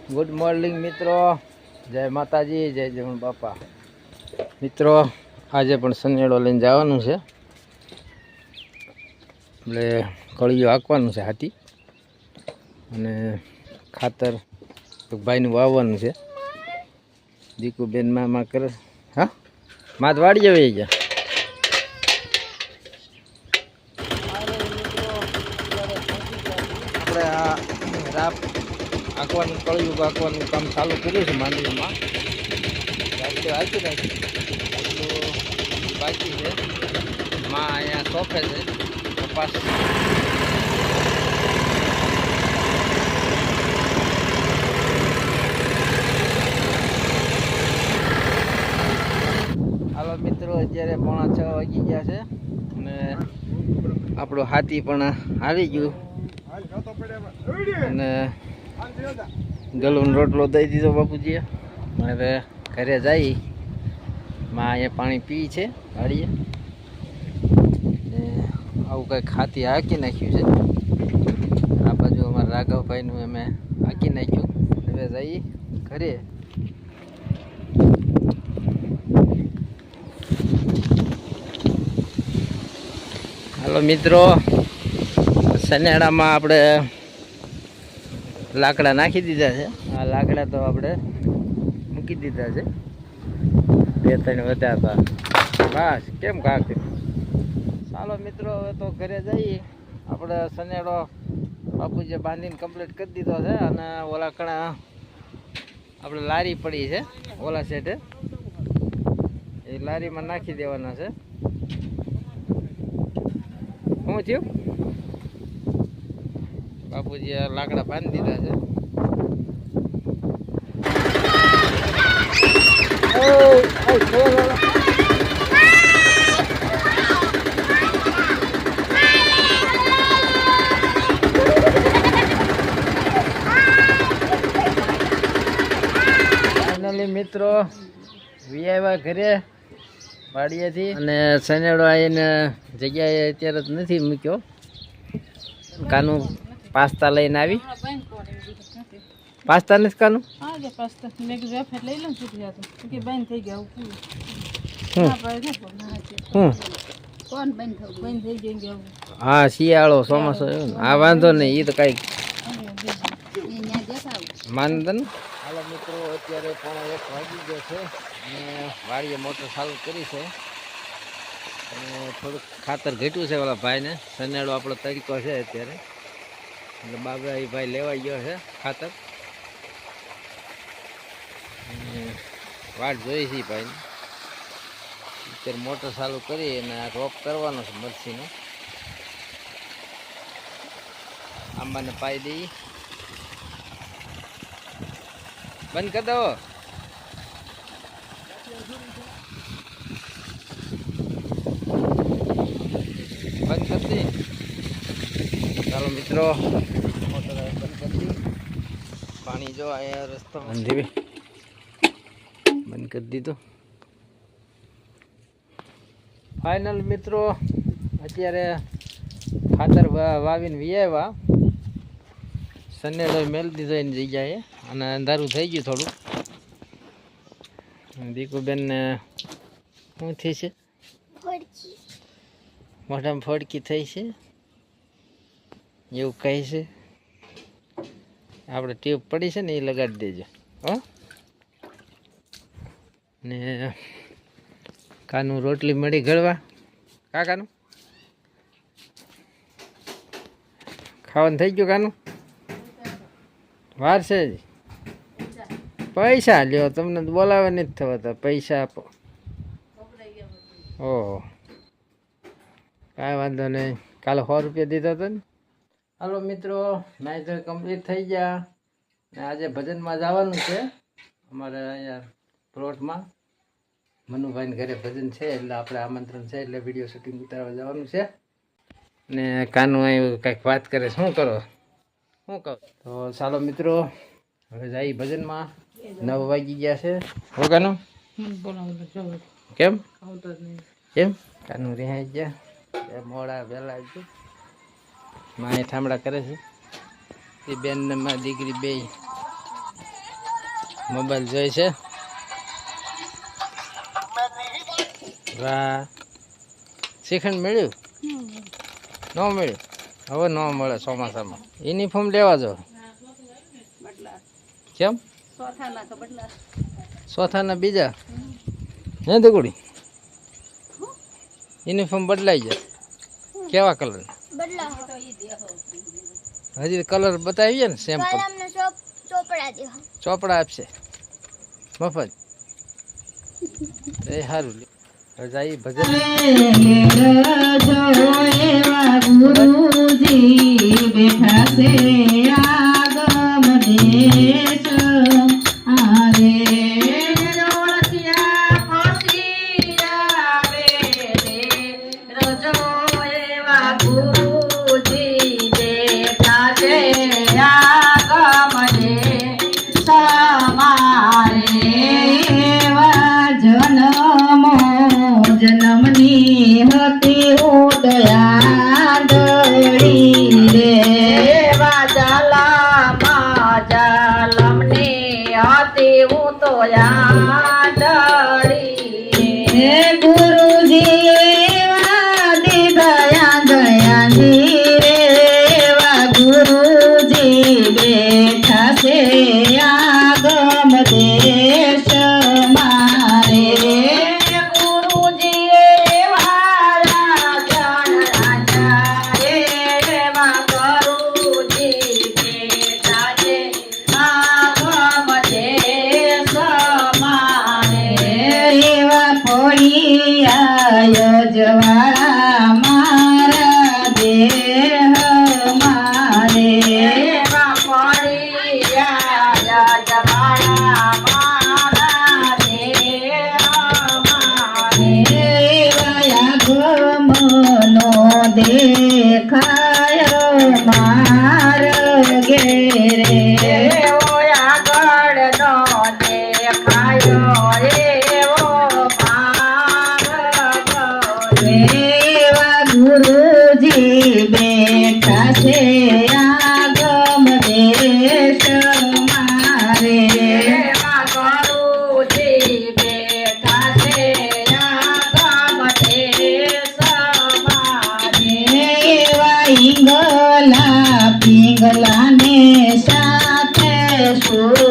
Good morning મિત્રો, જય માતાજી, જય જમણ બાપા. મિત્રો આજે પણ સનેડો લઈને જવાનું છે, એટલે કળિયો હાંકવાનું છે હાથી, અને ખાતર ભાઈનું વાવવાનું છે. દીકુબેન માં કરે. હા, માત વાડી જવી ગયા. આપણે આ રાપ આંકવાનું, કળિયું આંકવાનું કામ ચાલુ કર્યું છે માંડવીમાં. રાત્રે હાંકી નાખ્યું, બાકી છે. માં અહીંયા સોંપે છે કપાસ. હાલો મિત્રો, અત્યારે 5:30 વાગી ગયા છે અને આપણો હાથી પણ હારી ગયું અને ગલુન રોટલો દઈ દીધો બાપુજીએ. હવે ઘરે જઈ માં અહીંયા પાણી પી છે વાડીએ. આવું કંઈક હાથી હાંકી નાખ્યું છે. આ બાજુ અમારા રાઘવભાઈનું અમે હાંકી નાખ્યું. હવે જઈ ઘરે. હાલો મિત્રો, સનેડામાં આપણે લાકડા નાખી દીધા છે. આ લાકડા તો આપણે મૂકી દીધા છે, 2-3 વધ્યા હતા. બસ કેમ કાંક. ચાલો મિત્રો, હવે તો ઘરે જઈએ. આપણે સનેડો બાપુજીએ બાંધીને કમ્પ્લીટ કરી દીધો છે, અને ઓલા કણા આપણે લારી પડી છે ઓલા સેટે, એ લારીમાં નાખી દેવાના છે. શું થયું? બાપુજી લાકડા બાંધી દીધા છે. ફાઇનલી મિત્રો આવ્યા ઘરે વાડીએથી, અને સનેડો આવીને જગ્યાએ અત્યારે જ નથી મૂક્યો. કાનું પાસ્તા લઈને આવી. પાસ્તા નથી કાનું? હા, શિયાળો ચોમાસો એવું ને. હા વાંધો નહીં, એ તો કઈ માનતો ને. હાલો મિત્રો, અત્યારે 1:30 વાગી ગયો છે અને વાડીએ મોટર ચાલુ કરી છે. અને થોડુંક ખાતર ઘટ્યું છે ઓલા ભાઈને. સનેડો આપણો તરીકો છે અત્યારે, એટલે બાબા એ ભાઈ લેવાઈ ગયો છે ખાતર. વાટ જોઈ છે ભાઈને. અત્યારે મોટર ચાલુ કરી અને રોપ કરવાનો છે મરસીનો. આંબાને પાઈ દઈ. બંધ કરી દો. બંધ કરી દી. ચાલો મિત્રો, મોટર બંધ કરી દી. પાણી જો અહીંયા રસ્તો બંધ કરી દીધો. ફાઇનલ મિત્રો, અત્યારે ખાતર વાવીને વિયાવ્યા. સનેડો મેળ દીધો એની જગ્યાએ, અને અંધારું થઈ ગયું થોડું. દીકુબેનને શું થઈ છે? મોઢામાં ફોડકી થઈ છે એવું કહે છે. આપણે ટ્યુબ પડી છે ને એ લગાડી દેજો હો. ને કાનું રોટલી મળી ઘડવા. કાનું ખાવાનું થઈ ગયું? કાનું વાર છે જ. પૈસા લ્યો, તમને બોલાવે નથી થવાતા. પૈસા આપો. ઓહો, કાંઈ વાંધો નહીં. કાલે 100 રૂપિયા દીધા હતા ને. હાલો મિત્રો, નાઈ ધોઈ કમ્પ્લીટ થઈ ગયા ને આજે ભજનમાં જવાનું છે. અમારે અહીંયા પ્લોટમાં મનુભાઈને ઘરે ભજન છે, એટલે આપણે આમંત્રણ છે, એટલે વિડીયો શૂટિંગ ઉતારવા જવાનું છે. ને કાનું આવ્યું કંઈક વાત કરે. શું કરો? શું કહો? તો ચાલો મિત્રો, હવે જઈ ભજનમાં. 9 વાગી ગયા છે. હો કાનું? કેમ કેમ કાનું રિહાઈ ગયા? મોડા વહેલા આવજો. માં ઠામડા કરે છે. એ બેન ને મારી દીકરી બે મોબાઈલ જોઈ છે. વાહ, શ્રીખંડ મળ્યું? ન મળ્યું? હવે ન મળે ચોમાસામાં. યુનિફોર્મ લેવા જો. કેમ? ચોથાના બીજા હે દગુડી યુનિફોર્મ બદલાઈ જાય. કેવા કલર? હજી કલર બતાવીએ ને સેમ્પલ. ચોપડા આપશે મફત. એ સારું. જાય ભજન. ગુરુજી બેઠા છે આગમ દેશ આરે જન્મની હતી ઉદયાદળી રે વાજાલામાં જાલમની હતી ઉદયાદળી ગુરુજી વાદી દયા દયાની રે વા ગુરુજી બેઠા છે આગમ દેશ મારે જવાળા મારા દેહ મારે જવાળા મારા દેહ મારે ગમનો દેખાયો માર ઘેરે આગળ નો દેખાયો ગુરુજી બેઠા છે આગમ દેશ મારે ગુરુજી બેઠા છે આગમ દેશ મારે એવા ઈંગલા પિંગલાને સાથે સુર